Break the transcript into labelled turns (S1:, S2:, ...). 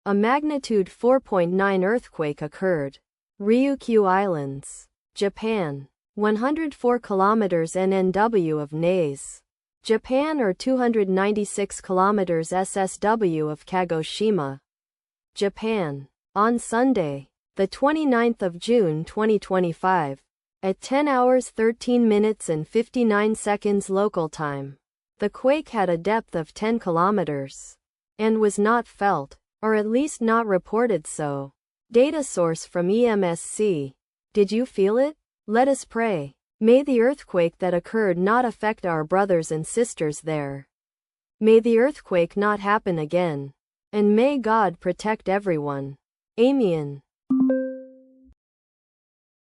S1: A magnitude 4.9 earthquake occurred. Ryukyu Islands, Japan. 104 kilometers NNW of NAS. Japan or 296 kilometers SSW of Kagoshima, Japan. On Sunday, the 29th of June 2025, at 10 hours 13 minutes and 59 seconds local time, the quake had a depth of 10 kilometers and was not felt, or at least not reported so. Data source from EMSC. Did you feel it? Let us pray. May the earthquake that occurred not affect our brothers and sisters there. May the earthquake not happen again. And may God protect everyone. Amen.